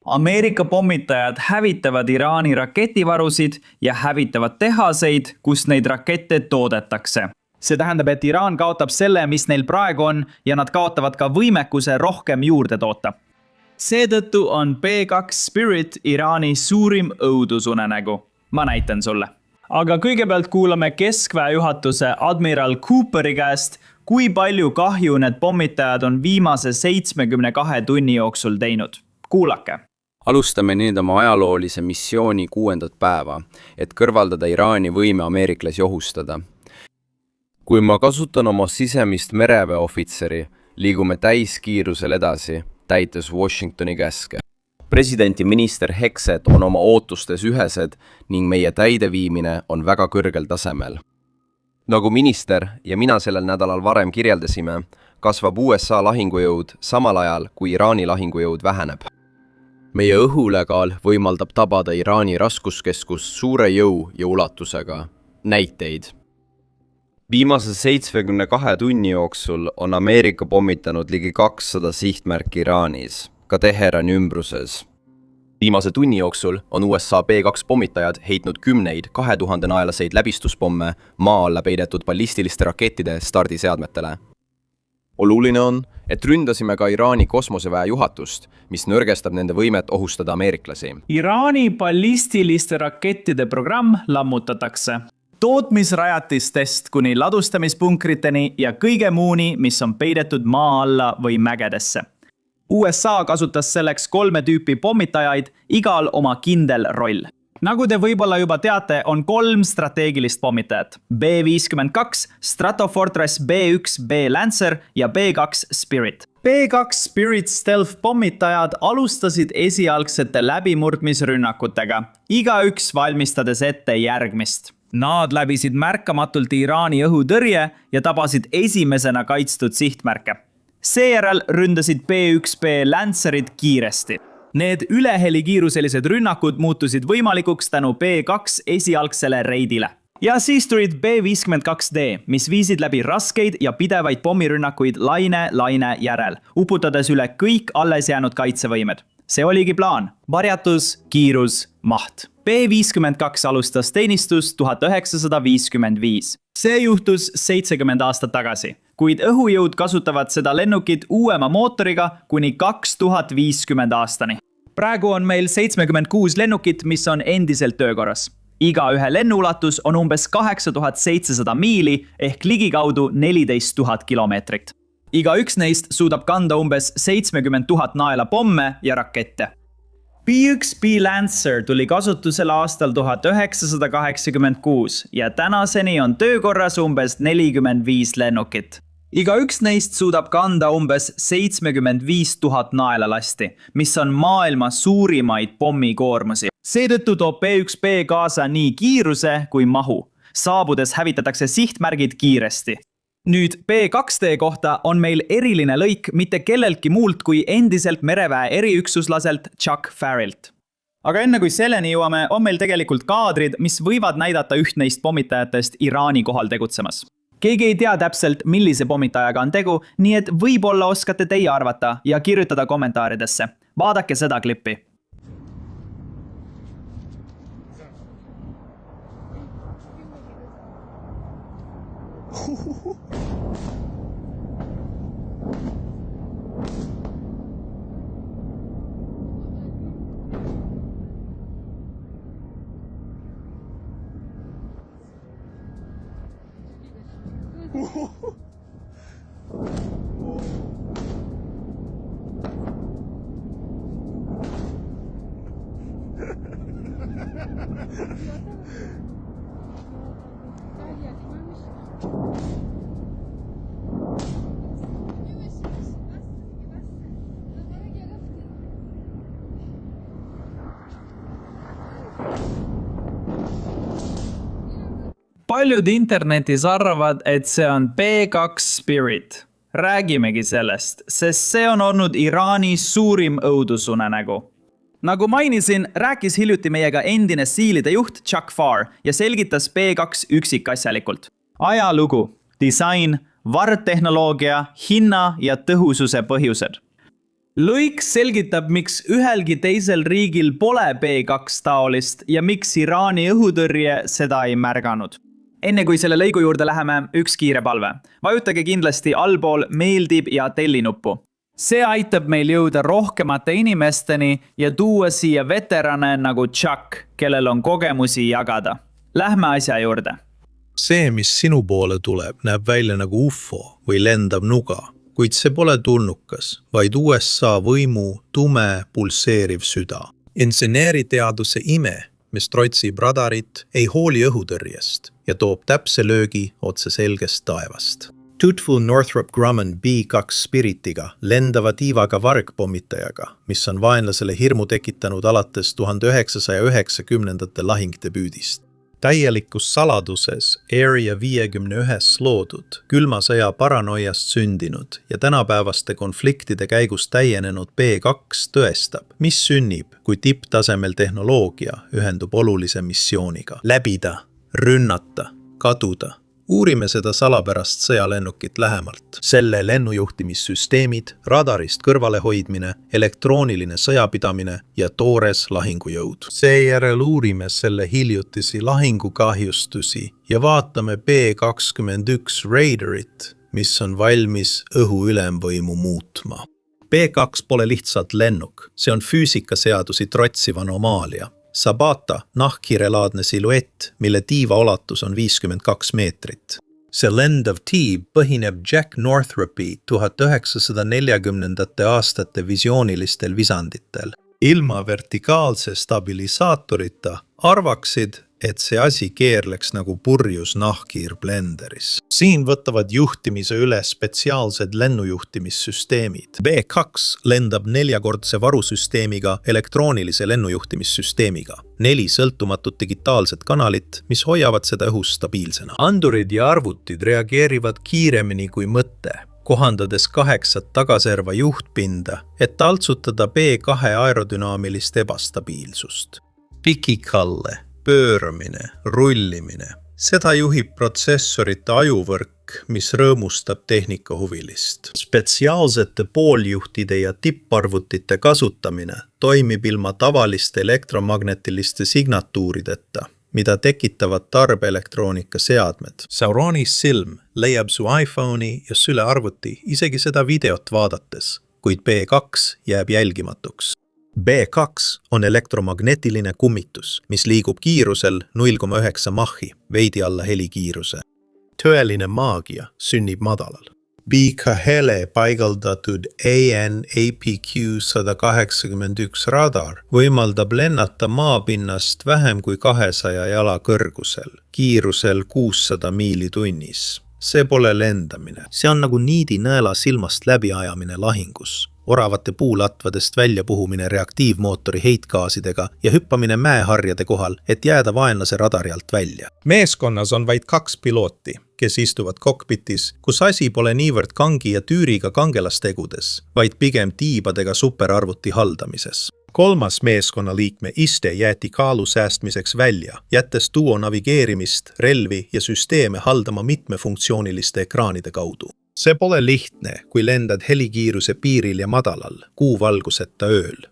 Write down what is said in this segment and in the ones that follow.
Ameerika pommitajad hävitavad Iraani raketivarusid ja hävitavad tehaseid, kus neid rakette toodetakse. See tähendab, et Iraan kaotab selle, mis neil praegu on, ja nad kaotavad ka võimekuse rohkem juurde toota. Seetõttu on B2 Spirit Iraani suurim õudusunenägu. Ma näitan sulle. Aga kõigepealt kuulame keskväe juhatuse admiral Cooperi käest, kui palju kahju need pommitajad on viimase 72 tunni jooksul teinud. Kuulake. Alustame nüüd oma ajaloolise missiooni 6. päeva, et kõrvaldada Iraani võime ameeriklasi ohustada. Kui ma kasutan oma sisemist mereväe ohvitseri, liigume täiskiirusel edasi, täites Washingtoni käske. Presidenti minister Hexet on oma ootustes ühesed ning meie täideviimine on väga kõrgel tasemel. Nagu minister ja mina sellel nädalal varem kirjeldasime, kasvab USA lahingujõud samal ajal, kui Iraani lahingujõud väheneb. Meie õhulägaal võimaldab tabada Iraani raskuskeskust suure jõu ja ulatusega. Näiteid. Viimase 72 tunni jooksul on Ameerika pommitanud ligi 200 sihtmärki Iraanis, ka Teherani ümbruses. Viimase tunni jooksul on USA B2 pommitajad heitnud 10 2000 naelaseid läbistuspomme maa alla peidetud ballistiliste rakettide stardiseadmetele. Oluline on, et ründasime ka Iraani kosmoseväe juhatust, mis nõrgestab nende võimet ohustada ameeriklasi. Iraani ballistiliste rakettide programm lammutatakse. Tootmisrajatistest kuni ladustamispunkriteni ja kõige muuni, mis on peidetud maa alla või mägedesse. USA kasutas selleks 3 tüüpi pommitajaid, igal oma kindel roll. Nagu te võib-olla juba teate, on 3 strateegilist pommitajat. B-52, Stratofortress B-1B Lancer ja B-2 Spirit. B-2 Spirit stealth pommitajad alustasid esialgsete läbimurdmisrünnakutega, igaüks valmistades ette järgmist. Nad läbisid märkamatult Iraani õhutõrje ja tabasid esimesena kaitstud sihtmärke. Seejärel ründasid B-1B Lancerid kiiresti. Need ülehelikiiruselised rünnakud muutusid võimalikuks tänu B-2 esialgsele reidile. Ja siis tulid B-52D, mis viisid läbi raskeid ja pidevaid pommirünnakuid laine järel, uputades üle kõik alles jäänud kaitsevõimed. See oligi plaan. Varjatus, kiirus, maht. B-52 alustas teenistus 1955. See juhtus 70 aastat tagasi, kuid õhujõud kasutavad seda lennukit uuema mootoriga kuni 2050 aastani. Praegu on meil 76 lennukit, mis on endiselt töökorras. Iga ühe lennuulatus on umbes 8700 miili ehk ligikaudu 14 000 kilomeetrit. Iga üks neist suudab kanda umbes 70 000 naela pomme ja rakette. B-1B Lancer tuli kasutusele aastal 1986 ja tänaseni on töökorras umbes 45 lennukit. Iga üks neist suudab kanda umbes 75 000 naelalasti, mis on maailma suurimaid pommikoormusi. Seetõttu toob B-1B kaasa nii kiiruse kui mahu. Saabudes hävitatakse sihtmärgid kiiresti. Nüüd B-2D kohta on meil eriline lõik mitte kelleltki muult kui endiselt mereväe eriüksuslaselt Chuck Farrellt. Aga enne kui selleni jõuame, on meil tegelikult kaadrid, mis võivad näidata üht neist pommitajatest Iraani kohal tegutsemas. Keegi ei tea täpselt, millise pommitajaga on tegu, nii et võib-olla oskate teie arvata ja kirjutada kommentaaridesse. Vaadake seda klippi. Paljud internetis arvavad, et see on B2 Spirit. Räägimegi sellest, sest see on olnud Iraani suurim õudusunenägu. Nagu mainisin, rääkis hiljuti meiega endine siilide juht Chuck Farr ja selgitas B2 üksikasjalikult. Ajalugu, disain, vardtehnoloogia, hinna ja tõhususe põhjused. Lõik selgitab, miks ühelgi teisel riigil pole B2 taolist ja miks Iraani õhutõrje seda ei märganud. Enne kui selle lõigu juurde läheme, üks kiire palve. Vajutage kindlasti allpool meeldib ja tellinuppu. See aitab meil jõuda rohkemate inimesteni ja tuua siia veterane nagu Chuck, kellel on kogemusi jagada. Lähme asja juurde. See, mis sinu poole tuleb, näeb välja nagu UFO või lendab nuga, kuid see pole tulnukas, vaid USA võimu tume pulseeriv süda. Inseneeriteaduse ime, mis trotsib radarit, ei hooli õhutõrjest ja toob täpse löögi otse selgest taevast. Tutvuv Northrop Grumman B2 Spiritiga, lendava tiivaga vargpommitajaga, mis on vaenlasele hirmu tekitanud alates 1990. lahingdebüüdist. Täielikus saladuses Area 51 loodud, külma sõja paranoiast sündinud ja tänapäevaste konfliktide käigus täienenud B2 tõestab, mis sünnib, kui tipptasemel tehnoloogia ühendub olulise missiooniga. Läbida, rünnata, kaduda. Uurime seda salapärast sõjalennukit lähemalt. Selle lennujuhtimissüsteemid, radarist kõrvalehoidmine, elektrooniline sõjapidamine ja toores lahingujõud. Seejärel uurime selle hiljutisi lahingukahjustusi ja vaatame B-21 Raiderit, mis on valmis õhu ülemvõimu muutma. B-2 pole lihtsalt lennuk, see on füüsikaseadusi trotsiv anomaalia. Sabata, nahkhirelaadne siluett, mille tiiva ulatus on 52 meetrit. See lendav tiib põhineb Jack Northropi 1940. aastate visioonilistel visanditel. Ilma vertikaalse stabilisaatorita arvaksid, et see asi keerleks nagu purjus nahkhiir blenderis. Siin võtavad juhtimise üle spetsiaalsed lennujuhtimissüsteemid. B2 lendab 4-kordse varusüsteemiga elektroonilise lennujuhtimissüsteemiga. 4 sõltumatut digitaalset kanalit, mis hoiavad seda õhus stabiilsena. Andurid ja arvutid reageerivad kiiremini kui mõte, kohandades 8 tagaserva juhtpinda, et taltsutada B2 aerodünaamilist ebastabiilsust. Pikikalle, pööramine, rullimine. Seda juhib protsessorite ajuvõrk, mis rõõmustab tehnikahuvilist. Spetsiaalsete pooljuhtide ja tipparvutite kasutamine toimib ilma tavaliste elektromagnetiliste signatuurideta, mida tekitavad tarbeelektroonika seadmed. Sauroni silm leiab su iPhone'i ja sülearvuti isegi seda videot vaadates, kuid B2 jääb jälgimatuks. B2 on elektromagnetiline kummitus, mis liigub kiirusel 0,9 Machi, veidi alla helikiiruse. Tõeline maagia sünnib madalal. B2-le paigaldatud AN/APQ 181 radar võimaldab lennata maapinnast vähem kui 200 jala kõrgusel, kiirusel 600 miili tunnis. See pole lendamine. See on nagu niidi nõela silmast läbiajamine lahingus. Oravate puulatvadest väljapuhumine reaktiivmootori heitgaasidega ja hüppamine mäeharjade kohal, et jääda vaenlase radari alt välja. Meeskonnas on vaid 2 pilooti, kes istuvad kokpitis, kus asi pole niivõrd kangi ja tüüriga kangelastegudes, vaid pigem tiibadega superarvuti haldamises. 3. meeskonnaliikme iste jäeti kaalu säästmiseks välja, jättes duo navigeerimist, relvi ja süsteeme haldama mitmefunktsiooniliste ekraanide kaudu. See pole lihtne, kui lendad helikiiruse piiril ja madalal, kuuvalguseta ööl.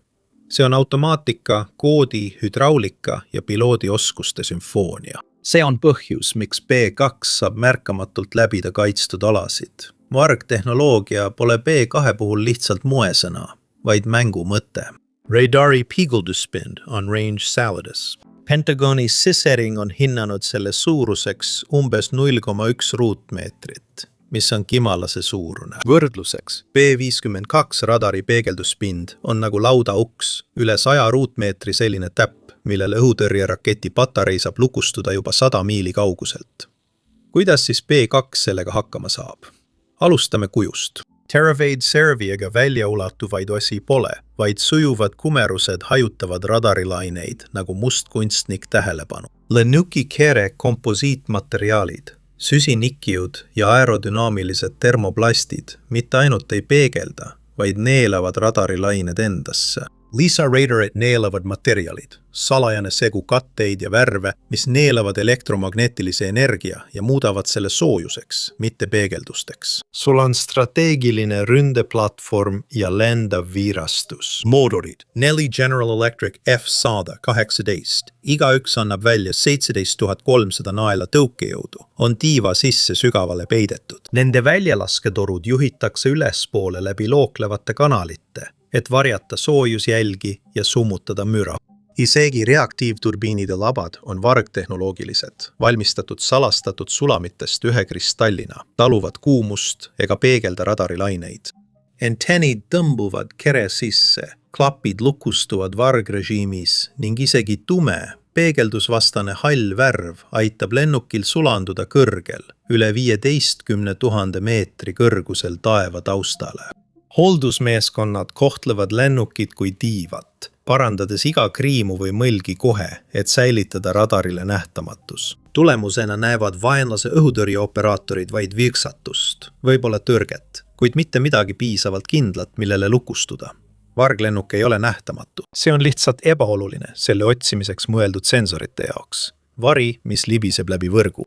See on automaatika, koodi, hüdraulika ja piloodi oskuste sümfoonia. See on põhjus, miks B2 saab märkamatult läbida kaitstud alasid. Vargtehnoloogia pole B2 puhul lihtsalt moesõna, vaid mängu mõte. Radari piigulduspind on range salidus. Pentagoni sisering on hinnanud selle suuruseks umbes 0,1 ruutmeetrit, mis on kimalase suurune. Võrdluseks, B-52 radari peegelduspind on nagu laudauks, üle 100 ruutmeetri selline täpp, millele õhutõrjeraketi patarei saab lukustuda juba 100 miili kauguselt. Kuidas siis B2 sellega hakkama saab? Alustame kujust. Teravade Serviaga väljaulatuvaid osi pole, vaid sujuvad kumerused hajutavad radarilaineid nagu must kunstnik tähelepanu. Lennuki kere komposiitmateriaalid, süsinikkiud ja aerodünaamilised termoplastid mitte ainult ei peegelda, vaid neelavad radarilained endasse. Lisaradarit neelavad materjalid, salajane segu katteid ja värve, mis neelavad elektromagnetilise energia ja muudavad selle soojuseks, mitte peegeldusteks. Sul on strateegiline ründeplatvorm ja lendav viirastus. Mootorid. 4 General Electric F-118. Igaüks annab välja 17 300 naela tõukejõudu. On tiiva sisse sügavale peidetud. Nende väljalasketorud juhitakse ülespoole läbi looklevate kanalite, et varjata soojusjälgi ja summutada müra. Isegi reaktiivturbiinide labad on vargtehnoloogilised, valmistatud salastatud sulamitest ühe kristallina, taluvad kuumust ega peegelda radarilaineid. Antennid tõmbuvad kere sisse, klapid lukustuvad vargrežiimis ning isegi tume, peegeldusvastane hall värv aitab lennukil sulanduda kõrgel, üle 15 000 meetri kõrgusel taeva taustale. Hooldusmeeskonnad kohtlevad lennukid kui tiivat, parandades iga kriimu või mõlgi kohe, et säilitada radarile nähtamatus. Tulemusena näevad vaenlase õhutõrjeoperaatorid vaid virksatust, võib-olla tõrget, kuid mitte midagi piisavalt kindlat, millele lukustuda. Varglennuk ei ole nähtamatu. See on lihtsalt ebaoluline selle otsimiseks mõeldud sensorite jaoks. Vari, mis libiseb läbi võrgu.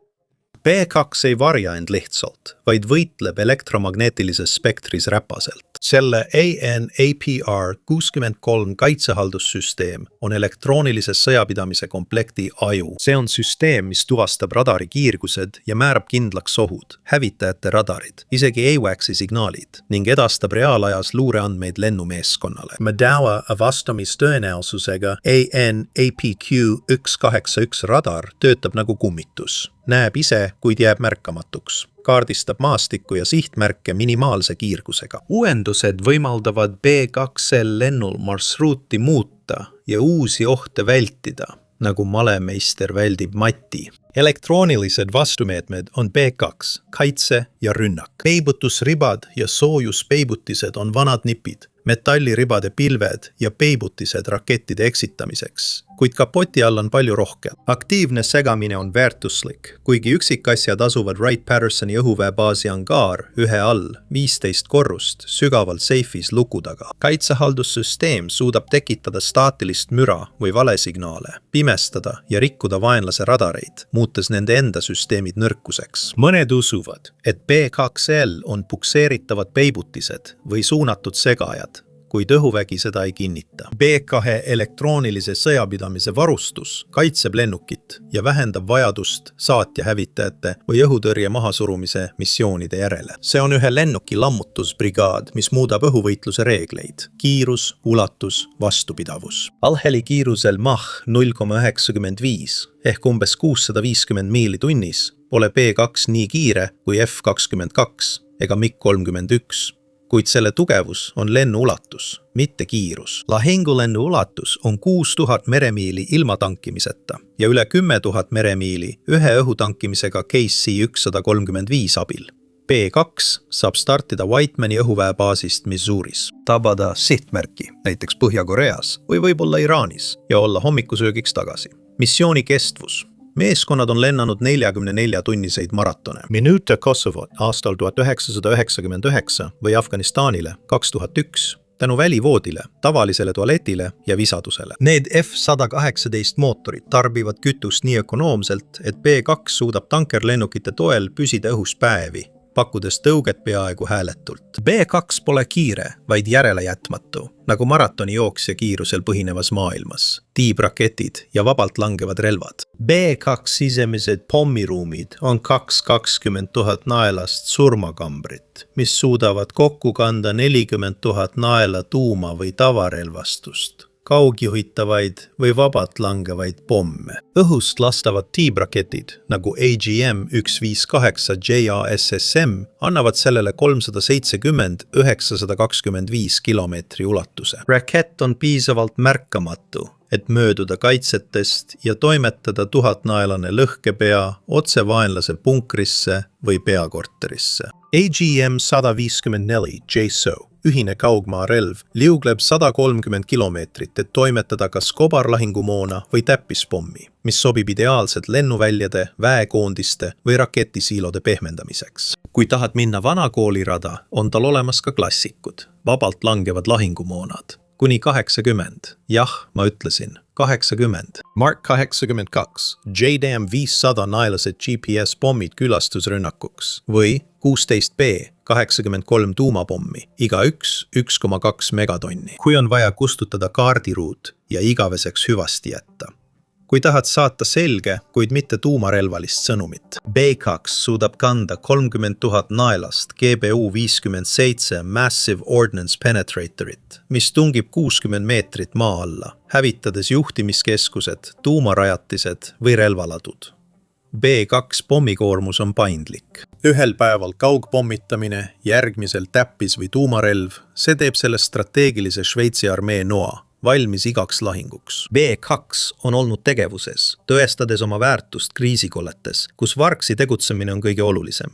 B2 ei varja end lihtsalt, vaid võitleb elektromagnetilises spektris räpaselt. Selle AN/APR-63 kaitsehaldussüsteem on elektroonilise sõjapidamise komplekti aju. See on süsteem, mis tuvastab radari kiirgused ja määrab kindlaks ohud, hävitajate radarid, isegi AWACS-i signaalid ning edastab reaalajas luureandmeid lennumeeskonnale. Madawa avastamistõenäosusega AN/APQ-181 radar töötab nagu kummitus. Näeb ise, kuid jääb märkamatuks. Kaardistab maastikku ja sihtmärke minimaalse kiirgusega. Uuendused võimaldavad B2L lennul marsruuti muuta ja uusi ohte vältida, nagu malemeister väldib mati. Elektroonilised vastumeetmed on B2, kaitse ja rünnak. Peibutusribad ja soojuspeibutised on vanad nipid, metalliribade pilved ja peibutised rakettide eksitamiseks, kuid kapoti all on palju rohkem. Aktiivne segamine on väärtuslik, kuigi üksikasjad asuvad Wright-Pattersoni õhuväebaasi angaar ühe all 15 korrust sügaval seifis luku taga. Kaitsehaldussüsteem suudab tekitada staatilist müra või valesignaale, pimestada ja rikkuda vaenlase radareid, muutes nende enda süsteemid nõrkuseks. Mõned usuvad, et B2L on pukseeritavad peibutised või suunatud segajad, kuid õhuvägi seda ei kinnita. B2 elektroonilise sõjapidamise varustus kaitseb lennukit ja vähendab vajadust saatja hävitajate või õhutõrje mahasurumise missioonide järele. See on ühe lennuki lammutusbrigaad, mis muudab õhuvõitluse reegleid. Kiirus, ulatus, vastupidavus. Allheli kiirusel Mach 0,95 ehk umbes 650 miili tunnis pole B2 nii kiire kui F-22 ega MiG-31. Kuid selle tugevus on lennu ulatus, mitte kiirus. Lahingulennu ulatus on 6000 meremiili ilma tankimiseta ja üle 10 000 meremiili ühe õhutankimisega KC-135 abil. B2 saab startida Whitemani õhuväebaasist Missouris, tabada sihtmärki, näiteks Põhja-Koreas või võib-olla Iraanis ja olla hommikusöögiks tagasi. Missiooni kestvus. Meeskonnad on lennanud 44-tunniseid maratone. Minuta Kosovot aastal 1999 või Afganistanile 2001 tänu välivoodile, tavalisele tualetile ja visadusele. Need F-118 mootorid tarbivad kütust nii ökonoomselt, et B2 suudab tankerlennukite toel püsida õhus päevi, pakkudes tõuget peaaegu hääletult. B2 pole kiire, vaid järelejätmatu, nagu maratonijooksja kiirusel põhinevas maailmas. Tiibraketid ja vabalt langevad relvad. B2 sisemised pommiruumid on 20 000 naelast surmakambrit, mis suudavad kokku kanda 40 000 naela tuuma või tavarelvastust, kaugjuhitavaid või vabalt langevaid pomme. Õhust lastavad tiibraketid, nagu AGM-158 JASSM, annavad sellele 370–925 kilomeetri ulatuse. Rakett on piisavalt märkamatu, et mööduda kaitsetest ja toimetada 1000-naelane lõhkepea otse vaenlase punkrisse või peakorterisse. AGM-154 JSO, ühine kaugmaarelv, liugleb 130 kilomeetrit, et toimetada kas kobarlahingumoona või täppispommi, mis sobib ideaalselt lennuväljade, väekoondiste või raketisiilode pehmendamiseks. Kui tahad minna vana koolirada, on tal olemas ka klassikud, vabalt langevad lahingumoonad, kuni 80. Jah, ma ütlesin, 80. Mark 82. JDAM 500 naelased GPS-pommid külastusrünnakuks või 16B 83 tuumapommi, igaüks 1,2 megatonni. Kui on vaja kustutada kaardiruut ja igaveseks hüvasti jätta. Kui tahad saata selge, kuid mitte tuumarelvalist sõnumit. B2 suudab kanda 30 000 naelast GBU 57 Massive Ordnance Penetratorit, mis tungib 60 meetrit maa alla, hävitades juhtimiskeskused, tuumarajatised või relvaladud. B2 pommikoormus on paindlik. Ühel päeval kaugpommitamine, järgmisel täppis või tuumarelv, see teeb sellest strateegilise Šveitsi armee noa, valmis igaks lahinguks. B2 on olnud tegevuses, tõestades oma väärtust kriisikolletes, kus vargsi tegutsemine on kõige olulisem.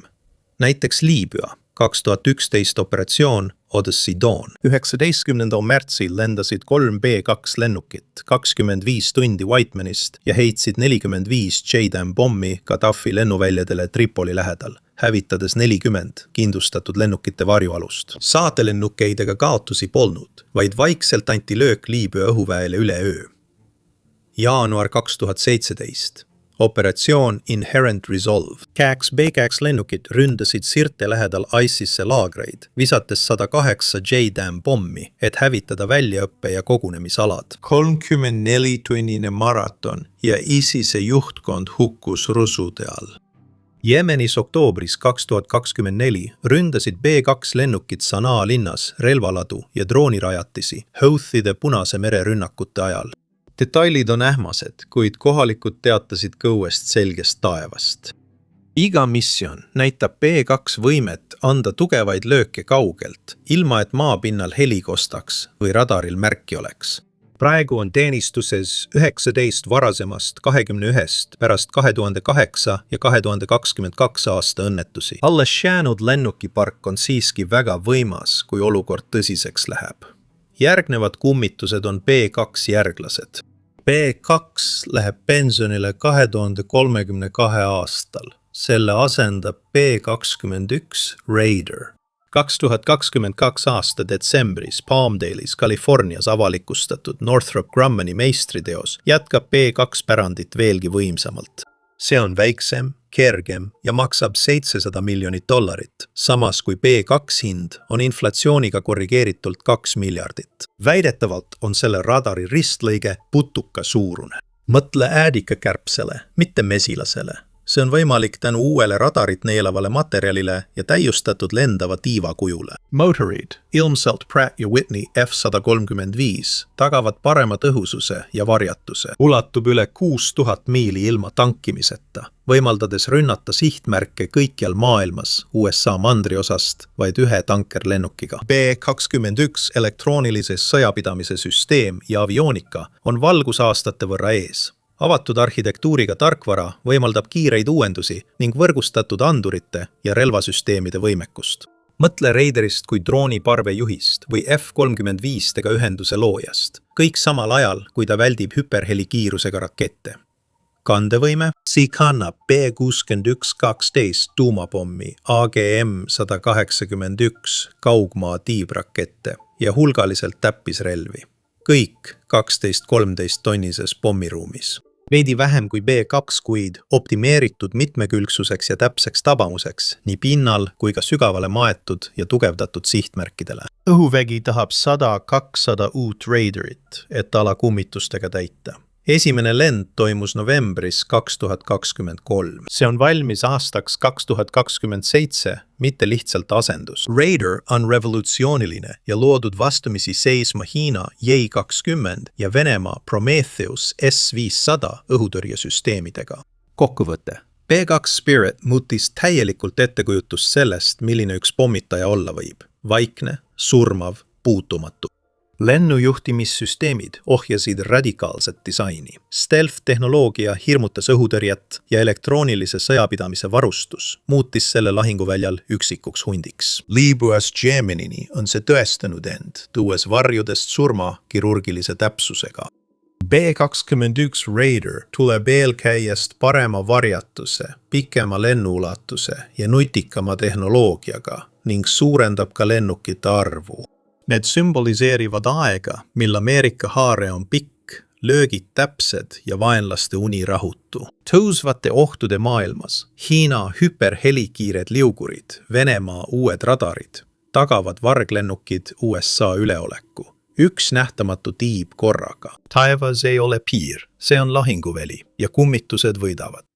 Näiteks Liibüa, 2011 operatsioon Odyssey Dawn. 19. märtsil lendasid 3 B2 lennukit 25 tundi Whitemanist ja heitsid 45 JDAM pommi Gaddafi lennuväljadele Tripoli lähedal, hävitades 40 kindlustatud lennukite varjualust. Saatelennukeidega kaotusi polnud, vaid vaikselt anti löök Liibüa õhuväele üle öö. Jaanuar 2017. Operatsioon Inherent Resolve. 2 B2 lennukid ründasid Sirte lähedal ISISe laagreid, visates 108 JDAM pommi, et hävitada väljaõppe- ja kogunemisalad. 34-tunnine maraton ja ISISe juhtkond hukkus rusude all. Jemenis oktoobris 2024 ründasid B2 lennukid Sanaa linnas relvaladu ja droonirajatisi Houthide Punase mere rünnakute ajal. Detailid on ähmased, kuid kohalikud teatasid kõuest selgest taevast. Iga missioon näitab B2 võimet anda tugevaid lööke kaugelt, ilma et maapinnal heli kostaks või radaril märki oleks. Praegu on teenistuses 19 varasemast 21 pärast 2008 ja 2022 aasta õnnetusi. Alles jäänud lennukipark on siiski väga võimas, kui olukord tõsiseks läheb. Järgnevad kummitused on B2 järglased. B2 läheb pensionile 2032 aastal. Selle asendab B21 Raider. 2022 aasta detsembris Palmdale'is, Californias avalikustatud Northrop Grummani meistriteos jätkab B2 pärandit veelgi võimsamalt. See on väiksem, kergem ja maksab $700 miljonit, samas kui B2 hind on inflatsiooniga korrigeeritult 2 miljardit. Väidetavalt on selle radari ristlõige putuka suurune. Mõtle äädikakärbsele, mitte mesilasele. See on võimalik tänu uuele radarit neelavale materjalile ja täiustatud lendava tiiva kujule. Motorid, ilmselt Pratt & Whitney F-135, tagavad paremat õhususe ja varjatuse. Ulatub üle 6000 miili ilma tankimiseta, võimaldades rünnata sihtmärke kõikjal maailmas USA mandriosast vaid ühe tankerlennukiga. B-21 elektroonilise sõjapidamise süsteem ja avionika on valgusaastate võrra ees. Avatud arhitektuuriga tarkvara võimaldab kiireid uuendusi ning võrgustatud andurite ja relvasüsteemide võimekust. Mõtle Raiderist kui drooniparvejuhist või F-35-tega ühenduse loojast. Kõik samal ajal, kui ta väldib hüperhelikiirusega rakette. Kandevõime. See kannab B-61-12 tuumapommi AGM-181 kaugmaa tiibrakette ja hulgaliselt täppisrelvi. Kõik 12-13 tonnises pommiruumis. Veidi vähem kui B2 kuid optimeeritud mitmekülgsuseks ja täpseks tabamuseks nii pinnal kui ka sügavale maetud ja tugevdatud sihtmärkidele. Õhuvägi tahab 100-200 uut Raiderit, et ala kummitustega täita. Esimene lend toimus novembris 2023. See on valmis aastaks 2027, mitte lihtsalt asendus. Raider on revolutsiooniline ja loodud vastamisi seisma Hiina J-20 ja Venemaa Prometheus S-500 õhutõrjesüsteemidega. Kokkuvõte. B2 Spirit muutis täielikult ettekujutust sellest, milline üks pommitaja olla võib. Vaikne, surmav, puutumatu. Lennujuhtimissüsteemid ohjasid radikaalset disaini. Stealth-tehnoloogia hirmutas õhutõrjet ja elektroonilise sõjapidamise varustus muutis selle lahinguväljal üksikuks hundiks. Liibüas Jemenini on see tõestanud end, tuues varjudest surma kirurgilise täpsusega. B-21 Raider tuleb eelkäijast parema varjatuse, pikema lennuulatuse ja nutikama tehnoloogiaga ning suurendab ka lennukite arvu. Need sümboliseerivad aega, mil Ameerika haare on pikk, löögid täpsed ja vaenlaste uni rahutu. Tõusvate ohtude maailmas Hiina hüperhelikiired liugurid, Venemaa uued radarid tagavad varglennukid USA üleoleku. Üks nähtamatu tiib korraga. Taevas ei ole piir, see on lahinguväli ja kummitused võidavad.